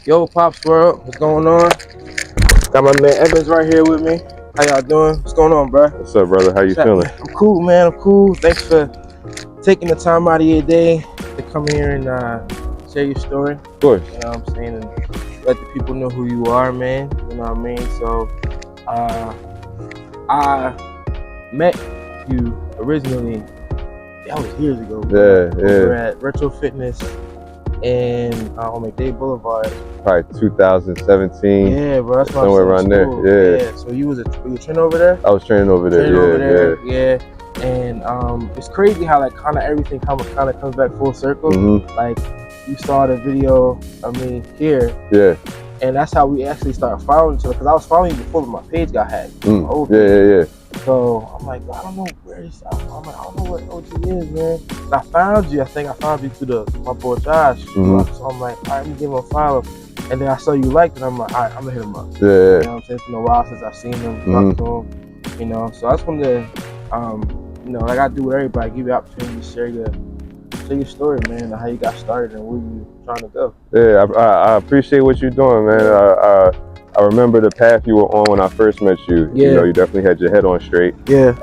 Yo, Pops World, what's going on? Got my man Evans right here with me. How y'all doing? What's going on, bro? What's up, brother? How you feeling? I'm cool, man. I'm cool. Thanks for taking the time out of your day to come here and share your story. Of course. You know what I'm saying? And let the people know who you are, man. You know what I mean? So, I met you originally, that was years ago. Over at Retro Fitness and on McDade Boulevard. Probably 2017. Yeah, bro. That's somewhere around there. Yeah. So you were you training over there? I was training over there. Yeah. And it's crazy how like kind of everything kind of comes back full circle. Mm-hmm. Like you saw the video, here. Yeah. And that's how we actually started following each other. Because I was following you before my page got hacked. Yeah. So I'm like, I don't know where this. I'm like, I don't know what OG is, man. And I found you. I think I found you through my boy Josh. Mm-hmm. So I'm like, all right, let me give him a follow. And then I saw you liked it. I'm like, all right, I'm gonna hit him up. Yeah. You know what I'm saying? It's been a while since I've seen him, talked to him. You know, so I just wanted to, like I do with everybody, give you the opportunity to share your story, man, and how you got started and where you trying to go. Yeah, I appreciate what you're doing, man. I remember the path you were on when I first met you. Yeah. You know, you definitely had your head on straight. Yeah.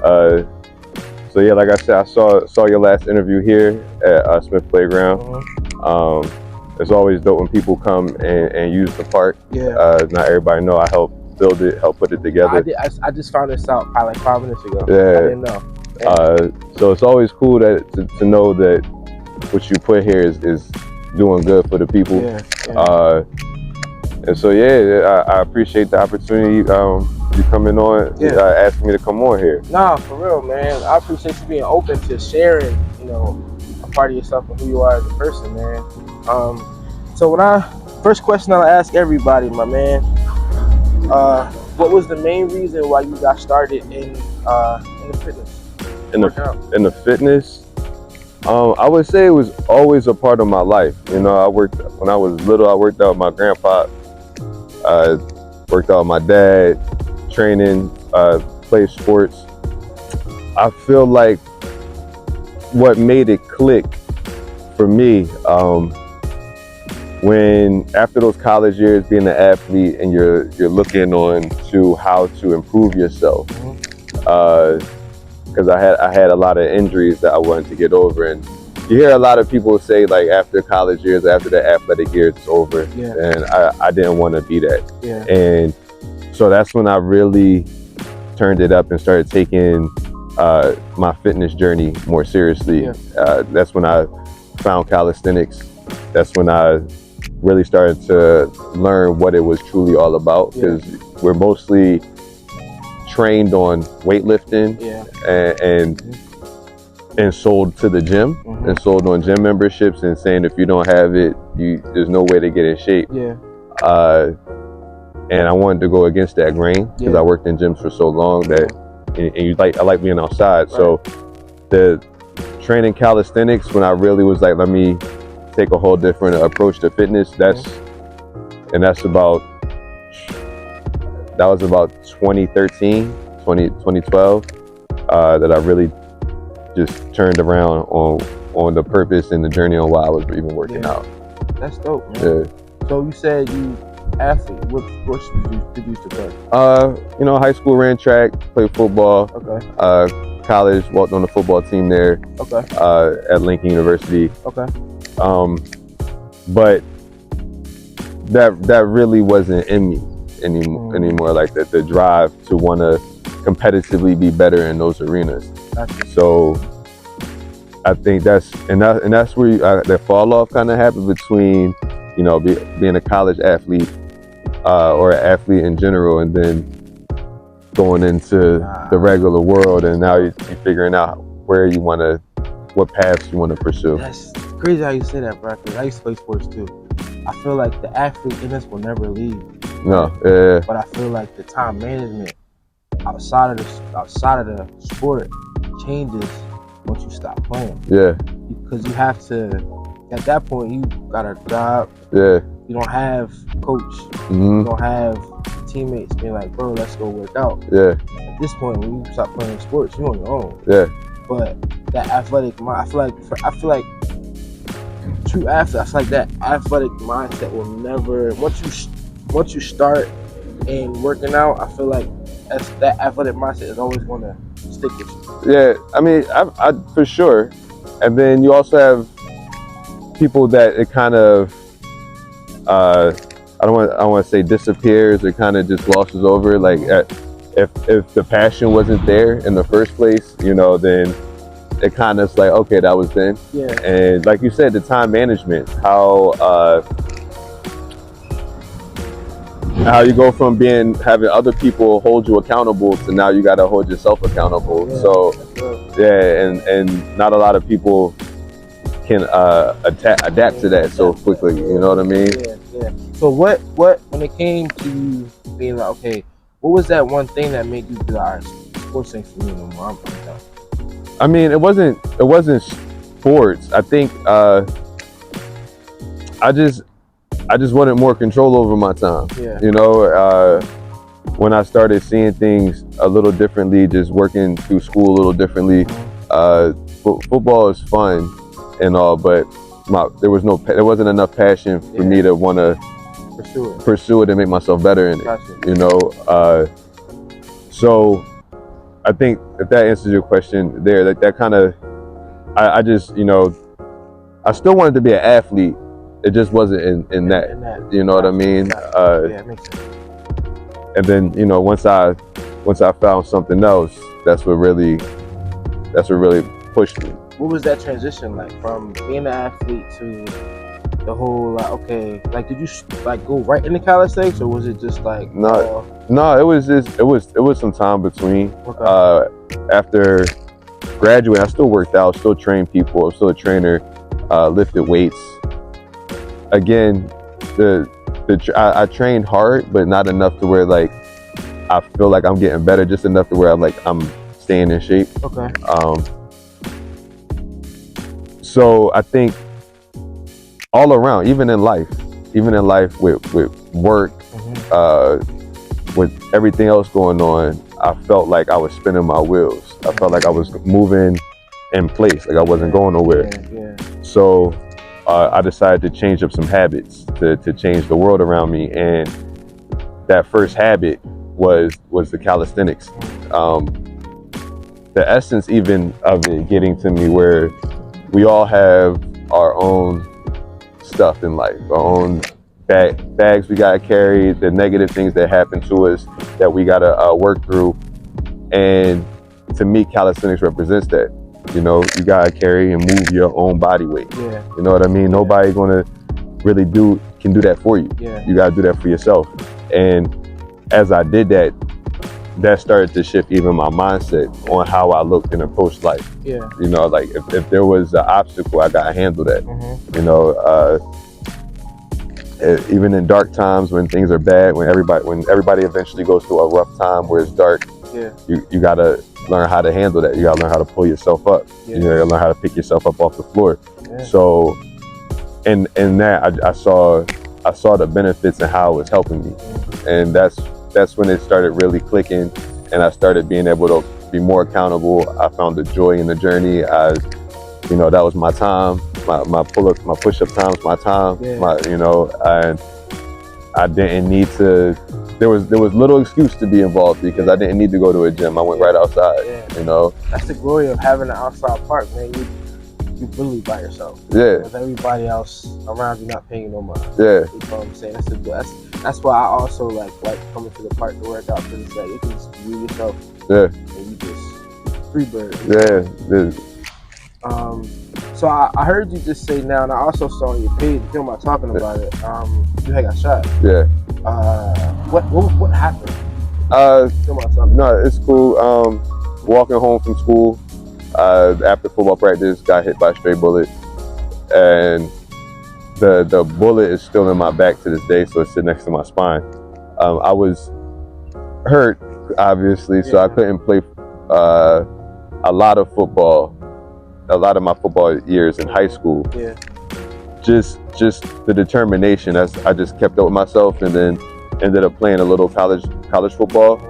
So yeah, like I said, I saw your last interview here at Smith Playground. It's always dope when people come and use the park. Yeah. Not everybody know I helped build it, help put it together. I just found this out probably like 5 minutes ago. Yeah. I didn't know. So it's always cool to know that what you put here is doing good for the people. Yeah. And so I appreciate the opportunity you coming on, asking me to come on here. Nah, for real, man. I appreciate you being open to sharing, a part of yourself and who you are as a person, man. So first question I'll ask everybody, my man, what was the main reason why you got started in the fitness? In the fitness, I would say it was always a part of my life. You know, when I was little, I worked out with my grandpa. I worked out with my dad, training, played sports. I feel like what made it click for me, when after those college years, being an athlete and you're looking on to how to improve yourself, because I had a lot of injuries that I wanted to get over, and you hear a lot of people say like after college years, after the athletic years, it's over, and I didn't want to be that, and so that's when I really turned it up and started taking my fitness journey more seriously. That's when I found calisthenics. That's when I really started to learn what it was truly all about, because we're mostly trained on weightlifting and sold to the gym and sold on gym memberships and saying if you don't have it, there's no way to get in shape. And I wanted to go against that grain because I worked in gyms for so long that I like being outside. So the training calisthenics, when I really was like, let me take a whole different approach to fitness, that was about 2013, 2012, that I really just turned around on the purpose and the journey on why I was even working out. That's dope, man. So you said you athlete. What sports did you used to play? High school ran track, played football. Okay. College, walked on the football team there. Okay. At Lincoln University. Okay. But that really wasn't in me anymore. Like the drive to want to competitively be better in those arenas. Gotcha. So I think that's where that fall off kind of happened between, being a college athlete or an athlete in general, and then going into the regular world, and now you're figuring out what paths you want to pursue. That's crazy how you say that, bro. Because I used to play sports too. I feel like the athlete in us will never leave. No, But I feel like the time management outside of the sport changes once you stop playing. Because you have to, at that point, you got a job. You don't have coach. You don't have teammates being like, bro, let's go work out. At this point, when you stop playing sports, you're on your own. But that athletic mind, I feel like true athlete, I feel like that athletic mindset will never. Once you start in working out, I feel like that athletic mindset is always going to stick with you. Yeah, I mean, I for sure. And then you also have people that it kind of, I don't want to say disappears, it kind of just glosses over. Like if the passion wasn't there in the first place, you know, then it kind of is like, okay, that was then. Yeah. And like you said, the time management, how you go from having other people hold you accountable to now you got to hold yourself accountable. Yeah, so yeah, and not a lot of people can adapt to that so quickly. You know what I mean? Yeah. So what when it came to you being like, okay, what was that one thing that made you be like, all right, sports ain't for me no more, I'm done? I mean, it wasn't sports. I think I just wanted more control over my time. Yeah. You know, when I started seeing things a little differently, just working through school a little differently. Football is fun and all, but there wasn't enough passion for me to want to pursue it and make myself better in it. Gotcha. You know, so I think if that answers your question there, that kind of, I just, you know, I still wanted to be an athlete. It just wasn't in that. You know what I mean? Yeah, it makes sense. And then, you know, once I found something else, that's what really pushed me. What was that transition like from being an athlete to the whole like, okay, like did you like go right into calisthenics or was it just like no, it was some time between. Okay. After graduating, I still worked out, still trained people, I was still a trainer, lifted weights. Again, I trained hard, but not enough to where like I feel like I'm getting better, just enough to where I'm staying in shape. Okay. So I think all around, even in life with work, with everything else going on, I felt like I was spinning my wheels. I felt like I was moving in place, like I wasn't going nowhere. Yeah. So I decided to change up some habits to change the world around me, and that first habit was the calisthenics. The essence even of it getting to me where we all have our own stuff in life, our own bags we gotta carry, the negative things that happen to us that we gotta work through. And to me, calisthenics represents that. You know, you gotta carry and move your own body weight. Yeah. You know what I mean? Yeah. Nobody gonna really can do that for you. Yeah. You gotta do that for yourself. And as I did that, that started to shift even my mindset on how I looked and approached life. Yeah. You know, like if there was an obstacle, I gotta handle that. You know, even in dark times when things are bad, when everybody eventually goes through a rough time where it's dark, you gotta learn how to handle that. You gotta learn how to pull yourself up. You gotta learn how to pick yourself up off the floor. So, in that, I saw the benefits and how it was helping me, and that's when it started really clicking, and I started being able to be more accountable. I found the joy in the journey. You know, that was my time. My push-up times, my time. You know, and I didn't need to. There was little excuse to be involved because I didn't need to go to a gym. I went right outside. You know, that's the glory of having an outside park, man. You really by yourself. With everybody else around you not paying no mind. You know what I'm saying? That's why I also like coming to the park to work out, because it's like you can just be yourself. And you just free bird. So I heard you just say now, and I also saw on your page, you know about talking about it. You had got shot. What happened? No, it's cool. Walking home from school after football practice, got hit by a stray bullet, and the bullet is still in my back to this day, so it's sitting next to my spine. I was hurt, obviously, so I couldn't play a lot of my football years in high school. Just the determination. I just kept up with myself, and then ended up playing a little college football.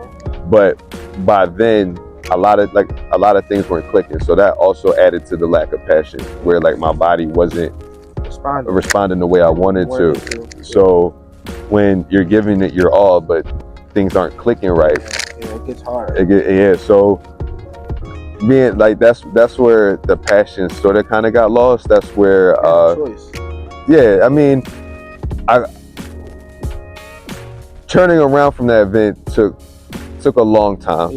But by then, a lot of things weren't clicking, so that also added to the lack of passion, where like my body wasn't responding the way I wanted to. So when you're giving it your all, but things aren't clicking right, yeah, it gets hard. So being like that's where the passion sort of kind of got lost. That's where I mean, turning around from that event took a long time.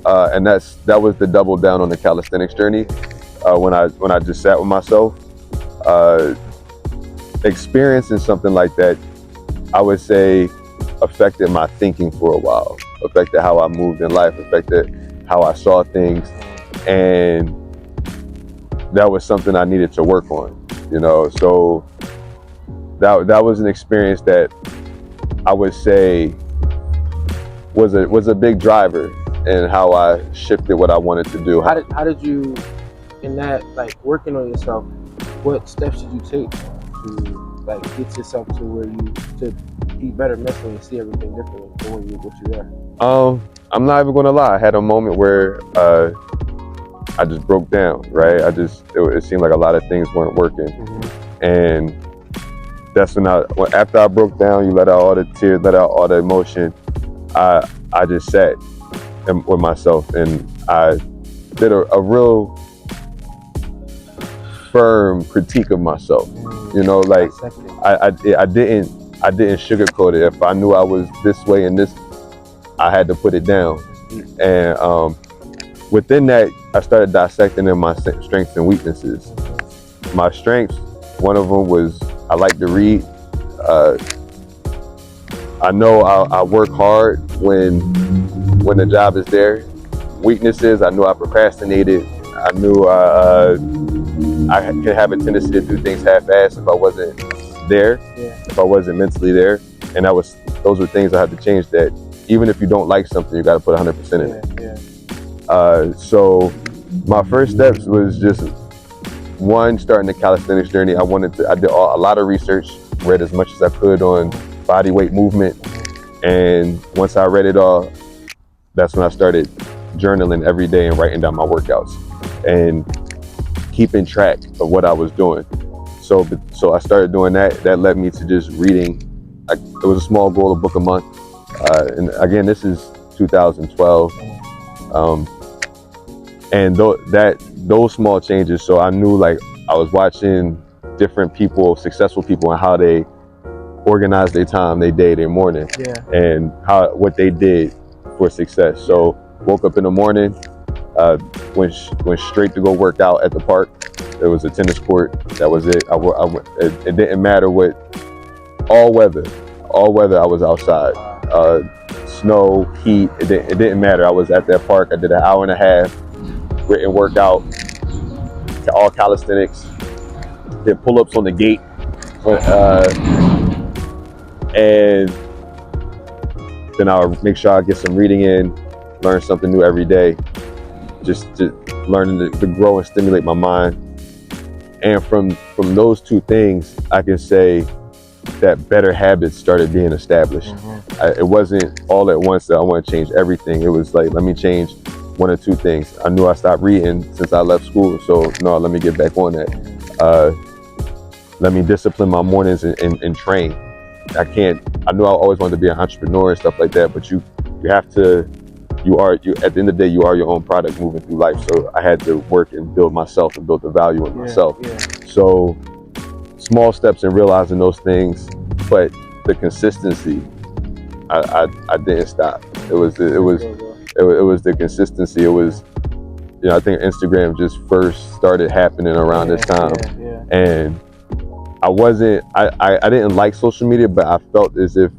And that was the double down on the calisthenics journey. When I just sat with myself, experiencing something like that, I would say affected my thinking for a while, affected how I moved in life, affected how I saw things, and that was something I needed to work on, you know. So that was an experience that I would say was a big driver in how I shifted what I wanted to do. How did you, in that, like, working on yourself, what steps did you take to, like, get yourself to where you to be better mentally and see everything differently than what you were? I'm not even gonna lie, I had a moment where I just broke down, right? It seemed like a lot of things weren't working. And that's when after I broke down, you let out all the tears, let out all the emotion, I just sat with myself and I did a real firm critique of myself. You know, like I didn't sugarcoat it. If I knew I was this way and this, I had to put it down. And within that, I started dissecting in my strengths and weaknesses. My strengths, one of them was I like to read. I know I work hard when the job is there. Weaknesses, I knew I procrastinated. I knew I can have a tendency to do things half-assed if I wasn't there, if I wasn't mentally there. And those were things I had to change, that even if you don't like something, you got to put 100% in it. So my first steps was just, one, starting the calisthenics journey. I did a lot of research, read as much as I could on body weight movement. And once I read it all, that's when I started journaling every day and writing down my workouts and keeping track of what I was doing. So I started doing that. That led me to just reading. It was a small goal, a book a month. And again, this is 2012. And those small changes. So I knew, like, I was watching different people, successful people, and how they organize their time, their day, their morning, and what they did for success. So woke up in the morning, went straight to go work out at the park. There was a tennis court. That was it. It didn't matter what, all weather, I was outside. Snow, heat, it didn't matter. I was at that park. I did an hour and a half written workout, all calisthenics, did pull-ups on the gate, and then I'll make sure I get some reading in, learn something new every day, just learning to grow and stimulate my mind. And from those two things, I can say that better habits started being established. It wasn't all at once that I want to change everything. It was like, let me change one or two things. I knew I stopped reading since I left school, so no, let me get back on that. Let me discipline my mornings and train. I knew I always wanted to be an entrepreneur and stuff like that, but you have to, at the end of the day, you are your own product moving through life. So I had to work and build myself and build the value in myself. So small steps in realizing those things, but the consistency, I didn't stop. It was the consistency. It was, I think Instagram just first started happening around this time. And I didn't like social media, but I felt as if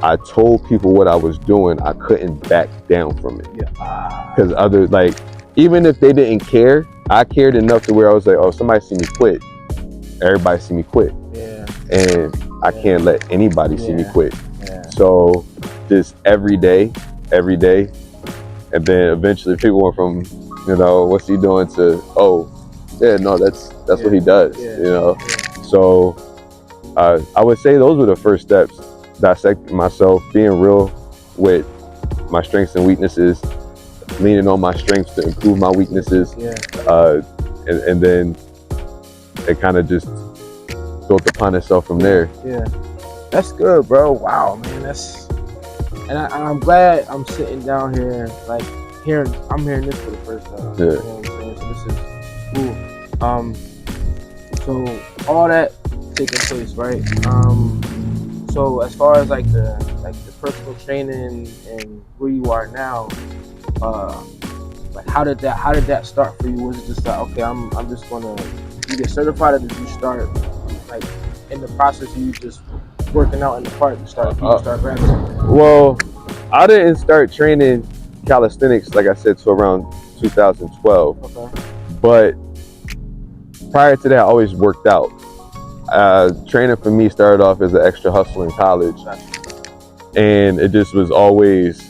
I told people what I was doing, I couldn't back down from it. Because others, like, even if they didn't care, I cared enough to where I was like, oh, somebody see me quit. Everybody see me quit. And I can't let anybody see me quit. So just every day. And then eventually people went from, what's he doing, to, oh, yeah, no, that's what he does, So I would say those were the first steps: dissecting myself, being real with my strengths and weaknesses, leaning on my strengths to improve my weaknesses, and then it kind of just built upon itself from there. Yeah, that's good, bro. Wow, man, and I'm glad I'm sitting down here, like I'm hearing this for the first time. Yeah. You know what I'm saying? So this is cool. So all that taking place, right? So as far as like the personal training and where you are now, like how did that start for you? Was it just like, okay, I'm just gonna get certified, or did you start like in the process of you just working out in the park and start grabbing? Well, I didn't start training calisthenics, like I said, to around 2012. Okay. But prior to that, I always worked out. Training for me started off as an extra hustle in college, and it just was always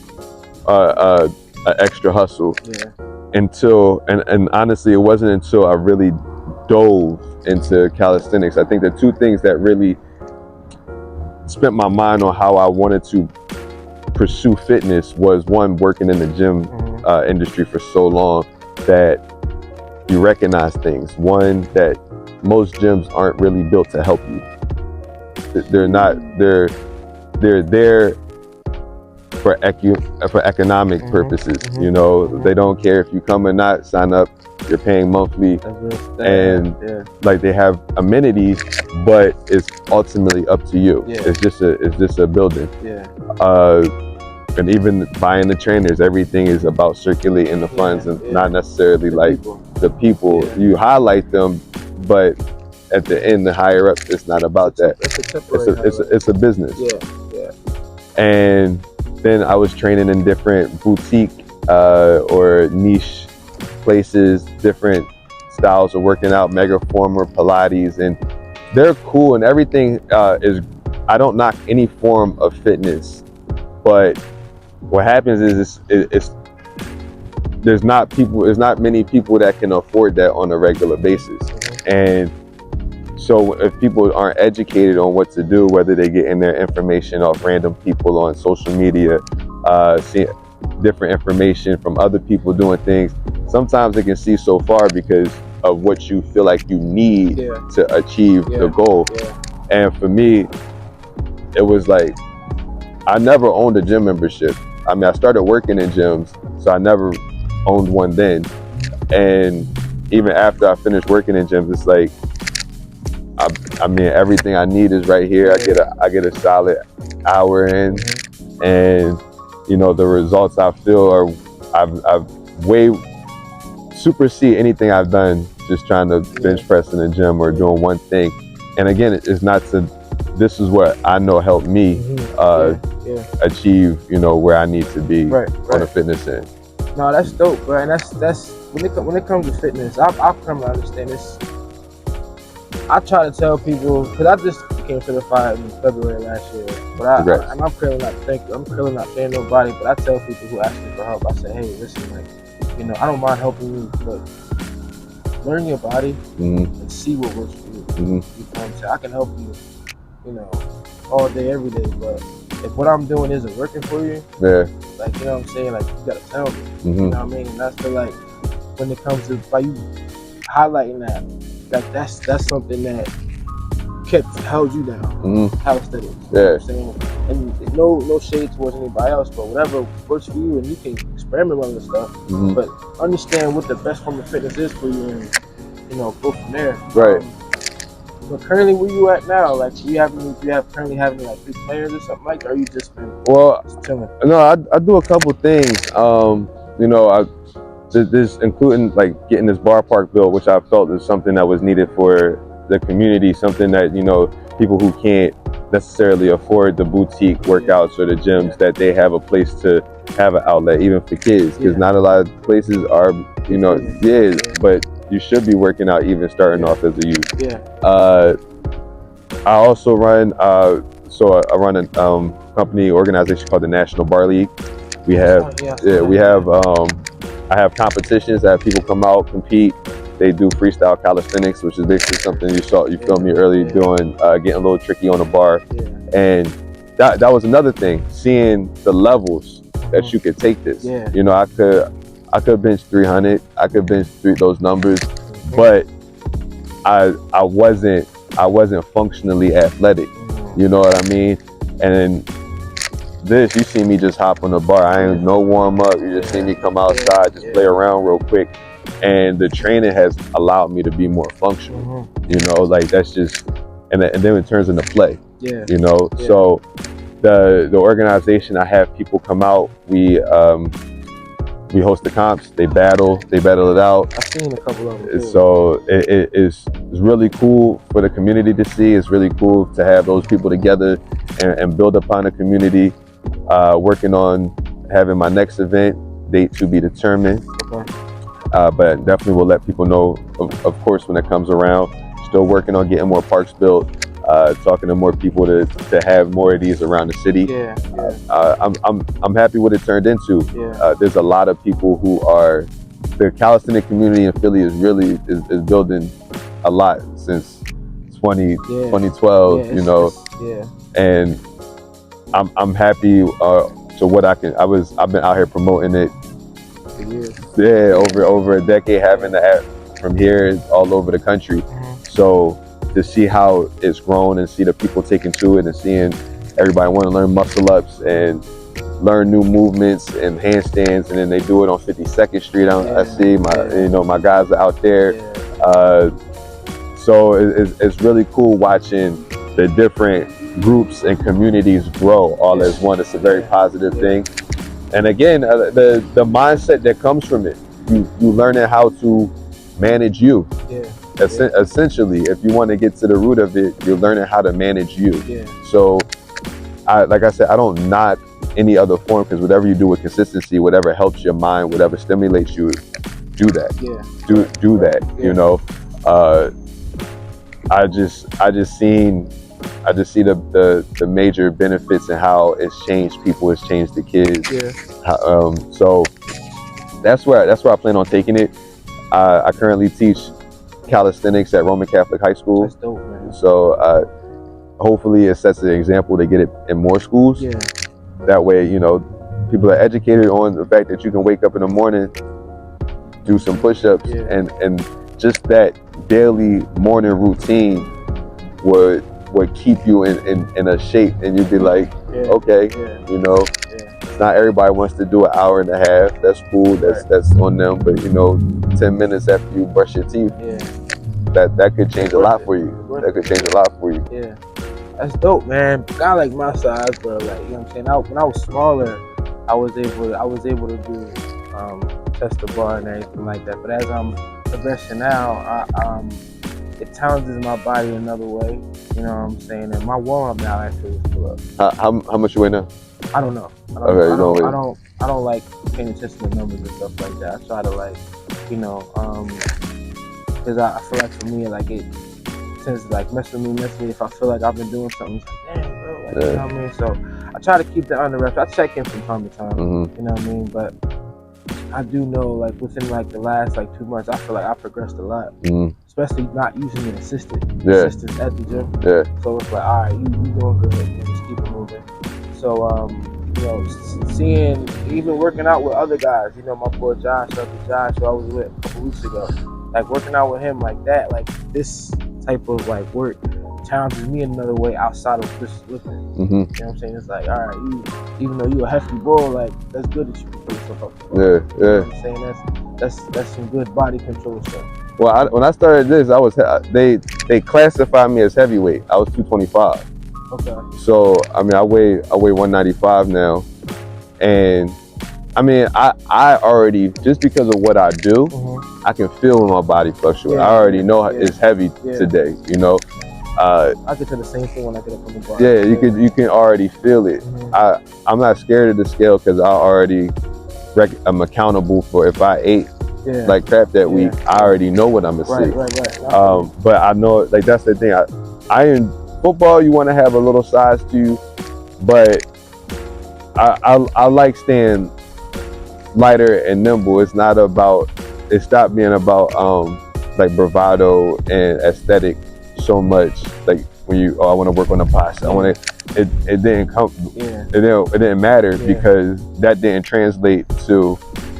an extra hustle. Yeah. Until and honestly, it wasn't until I really dove into calisthenics. I think the two things that really spent my mind on how I wanted to pursue fitness was, one, working in the gym industry for so long that you recognize things. One, that most gyms aren't really built to help you. They're not. They're there for economic purposes. You know, they don't care if you come or not. Sign up. You're paying monthly, and like they have amenities, but it's ultimately up to you. It's just a building. And even buying the trainers, everything is about circulating the funds and not necessarily the people. You highlight them, but at the end, the higher up, it's not about that. It's a business. And then I was training in different boutique or niche places, different styles of working out, mega former, Pilates, and they're cool and everything is, I don't knock any form of fitness, but what happens is there's not many people that can afford that on a regular basis. And so if people aren't educated on what to do, whether they're getting their information off random people on social media, seeing different information from other people doing things, sometimes it can see so far because of what you feel like you need to achieve the goal. And for me, it was like, I never owned a gym membership. I mean, I started working in gyms, so I never owned one then. And even after I finished working in gyms, it's like, I mean, everything I need is right here. I get a solid hour in, and you know, the results I feel are, I've way supersede anything I've done just trying to bench press in the gym or doing one thing. And again, it's not to, this is what I know helped me achieve, you know, where I need to be on the fitness end. No, that's dope, bro. And that's when it comes to fitness, I've come to understand this. I try to tell people, because I just became certified in February last year, but I'm currently not paying nobody, but I tell people who ask me for help, I say, hey, listen, like, you know, I don't mind helping you, but learn your body and see what works for you. You know what I'm saying? I can help you, you know, all day, every day, but if what I'm doing isn't working for you, like, you know what I'm saying, like, you gotta tell me. You know what I mean? And that's the, like, when it comes to, by you highlighting that, like, that's something that held you down. Calisthenics. You know what I'm saying? And no shade towards anybody else, but whatever works for you, and you can experiment with other stuff, but understand what the best form of fitness is for you, and, you know, go from there. But currently, where you at now? Like, do you currently have any like big players or something like that? Or are you just been just chilling? No, I do a couple things. You know, this including like getting this bar park built, which I felt is something that was needed for the community, something that, you know, people who can't necessarily afford the boutique workouts or the gyms, that they have a place to have an outlet, even for kids, because not a lot of places are, you know, but you should be working out even starting off as a youth. I also run, I run a company organization called the National Bar League. We have, I have competitions that people come out, compete. They do freestyle calisthenics, which is basically something you filmed me earlier doing, getting a little tricky on the bar. And that was another thing, seeing the levels that you could take this. You know, I could bench 300, I could bench those numbers, but I wasn't I wasn't functionally athletic. You know what I mean? And this, you see me just hop on the bar. I ain't no warm up. You just see me come outside, just play around real quick. And the training has allowed me to be more functional. You know, like that's just, and then it turns into play. You know, so the organization, I have people come out. We host the comps. They battle it out. I've seen a couple of them too. So it's really cool for the community to see. It's really cool to have those people together and build upon a community. Working on having my next event, date to be determined. But definitely will let people know, of course, when it comes around. Still working on getting more parks built, talking to more people to have more of these around the city. I'm happy what it turned into. There's a lot of people who are, the calisthenic community in Philly is really is building a lot since 2012, you know. And I'm happy to what I can. I've been out here promoting it. Over a decade, having the app from here all over the country. So to see how it's grown and see the people taking to it and seeing everybody want to learn muscle ups and learn new movements and handstands, and then they do it on 52nd Street. I see my guys are out there. So it's really cool watching the different groups and communities grow all as one. It's a very positive thing. And again, the mindset that comes from it, you learning how to manage you. Essentially, if you want to get to the root of it, you're learning how to manage you. So, like I said, I don't knock any other form, because whatever you do with consistency, whatever helps your mind, whatever stimulates you, do that. Do that. You know, I just see the major benefits and how it's changed people, it's changed the kids. So that's where I plan on taking it. I currently teach calisthenics at Roman Catholic High School. That's dope, man. So hopefully it sets an example to get it in more schools. That way, you know, people are educated on the fact that you can wake up in the morning, do some push-ups, and just that daily morning routine would keep you in a shape, and you'd be like, okay, you know, not everybody wants to do an hour and a half. That's cool. That's on them. But you know, 10 minutes after you brush your teeth, that could change a lot for you. That could change a lot for you. That's dope, man. Guy like my size, bro. Like, you know what I'm saying. When I was smaller, I was able to do test the bar and everything like that. But as I'm progressing now, it challenges my body another way. You know what I'm saying? And my warm-up now actually is pull up. How much you weigh now? I don't know. I don't like paying attention to numbers and stuff like that. I try to, like, you know, because I feel like for me, like, it tends to like mess with me if I feel like I've been doing something. It's like, damn, bro, like, you know what I mean? So I try to keep that under wraps. I check in from time to time, you know what I mean? But I do know, like, within like the last like 2 months, I feel like I progressed a lot, especially not using an assistant at the gym. So it's like, all right, you doing good, and just keep it moving. So you know, seeing, even working out with other guys, you know, my boy Josh, who I was with a couple weeks ago, like working out with him like that, like this type of like work challenges me in another way outside of just lifting. You know what I'm saying? It's like, all right, even though you a hefty boy, like, that's good that you can put yourself up. You know what I'm saying? That's some good body control stuff. Well, when I started this, they classified me as heavyweight. I was 225. Okay. So I mean, I weigh 195 now, and I mean, I already, just because of what I do, I can feel my body fluctuate. I already know it's heavy today, you know. I get to the same thing when I get up on the bar. You can already feel it. I'm not scared of the scale, because I'm accountable for if I ate like crap that week. I already know what I'm gonna see. But I know, like, that's the thing. I in football, you want to have a little size to you, but I like staying lighter and nimble. It stopped being about like bravado and aesthetic so much. Like when I want to work on the posture, it didn't come. It didn't matter, because that didn't translate to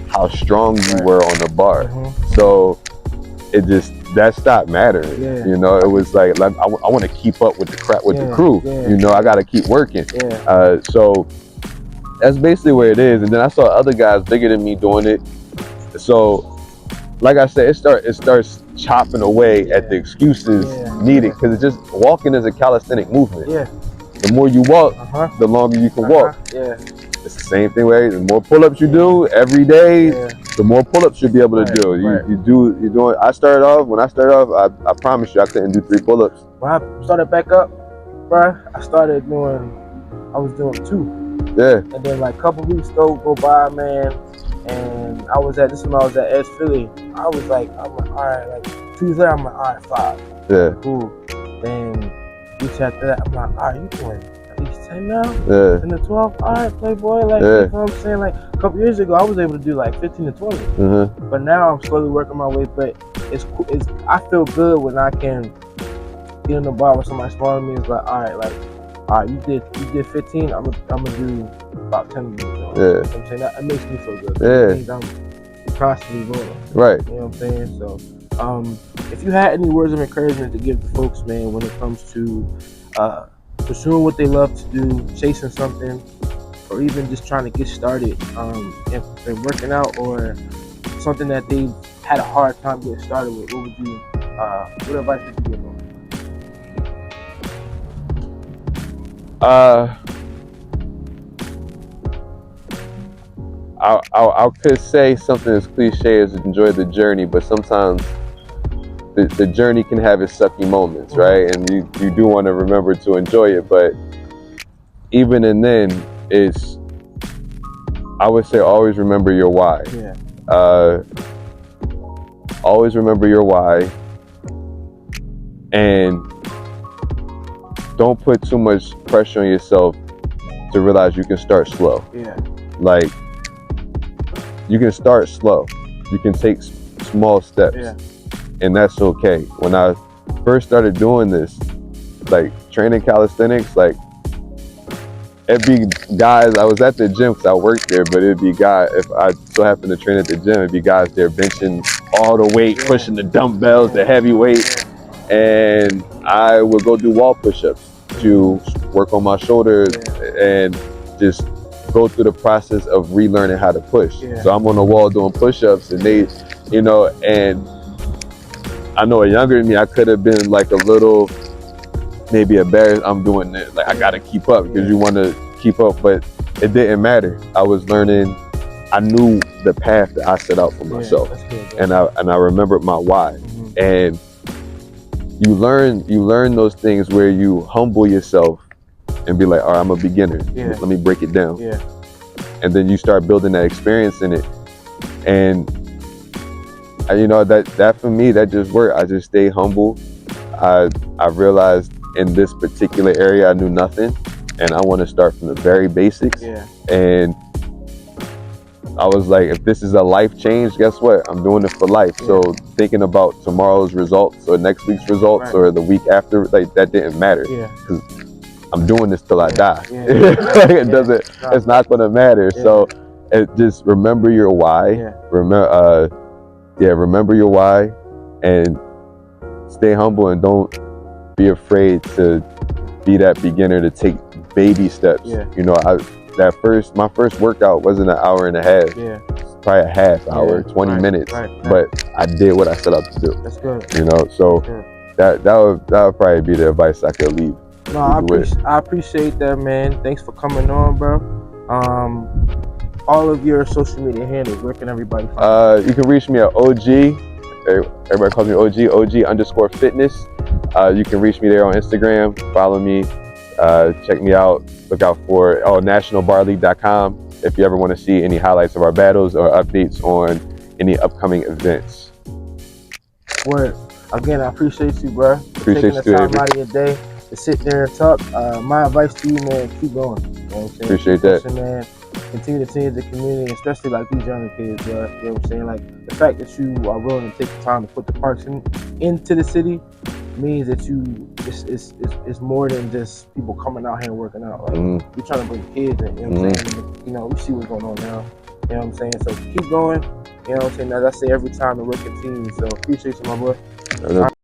how strong you were on the bar. So that stopped mattering. You know, it was like I want to keep up with the crew. You know, I got to keep working. So that's basically where it is. And then I saw other guys bigger than me doing it. So, like I said, it starts chopping away at the excuses needed, because it's just walking is a calisthenic movement. The more you walk, the longer you can walk. It's the same thing, right? The more pull-ups you do every day, the more pull-ups you'll be able to do. You're doing. When I started off, I promise you, I couldn't do 3 pull-ups. When I started back up, bro, I was doing 2. And then like a couple weeks go by, man, and I was at Edge Philly. I'm like, all right, like Tuesday, I'm like, all right, 5. Cool. Then weeks after that, I'm like, all right, you doing at least 10 now? 10 to 12? All right, Playboy. Like, you know what I'm saying? Like a couple years ago, I was able to do like 15 to 20. But now I'm slowly working my way. But it's I feel good when I can get in the bar with somebody smaller than me. It's like, all right, you did 15. I'm gonna do about 10 of them. You know what I'm saying? That makes me feel good. It means I'm constantly rolling. Right. You know what I'm saying? So, if you had any words of encouragement to give the folks, man, when it comes to pursuing what they love to do, chasing something, or even just trying to get started and working out, or something that they've had a hard time getting started with, what advice would you give them? I could say something as cliche as enjoy the journey, but sometimes the journey can have its sucky moments, right? And you do want to remember to enjoy it, but even and then, I would say always remember your why. Always remember your why, and don't put too much pressure on yourself to realize you can start slow. Like, you can start slow. You can take small steps, and that's okay. When I first started doing this, like training calisthenics, like it'd be guys, I was at the gym because I worked there, but it'd be guys, if I so happened to train at the gym, it'd be guys there benching all the weight, pushing the dumbbells, the heavy weight, and I would go do wall push-ups to work on my shoulders and just go through the process of relearning how to push. So I'm on the wall doing push-ups, and they, you know, and I know younger than me, I could have been like a little, maybe embarrassed. I'm doing it, like I gotta keep up, because you want to keep up, but it didn't matter. I was learning. I knew the path that I set out for myself, and I remembered my why. And you learn those things where you humble yourself and be like, all right, I'm a beginner. Let me break it down. And then you start building that experience in it. And you know, that for me, that just worked. I just stayed humble. I realized in this particular area I knew nothing, and I want to start from the very basics. And I was like, if this is a life change, guess what? I'm doing it for life. So thinking about tomorrow's results or next week's results or the week after, like that didn't matter, because I'm doing this till I die. It doesn't. It's not going to matter. So just remember your why. Remember your why, and stay humble, and don't be afraid to be that beginner, to take baby steps. You know, my first workout wasn't an hour and a half. Probably a half hour, 20 minutes. But I did what I set out to do. That's good. You know, so that would probably be the advice I could leave. No, I appreciate that, man. Thanks for coming on, bro. All of your social media handles, where can everybody find you? You can reach me at OG. Everybody calls me OG_fitness. You can reach me there on Instagram. Follow me. Check me out. Look out for nationalbarleague.com if you ever want to see any highlights of our battles or updates on any upcoming events. Word. Again, I appreciate you, bro. Appreciate taking the time out of your day to sit there and talk. My advice to you, man, keep going. You know what I'm saying? Appreciate that. Pushing, man. Continue to change the community, especially like these younger kids, bro. You know what I'm saying? Like, the fact that you are willing to take the time to put the parks into the city means that it's more than just people coming out here and working out. Like, you're trying to bring kids in, you know what I'm saying? You know, we see what's going on now. You know what I'm saying? So keep going. You know what I'm saying? As I say every time, the work continues. So appreciate you, my boy.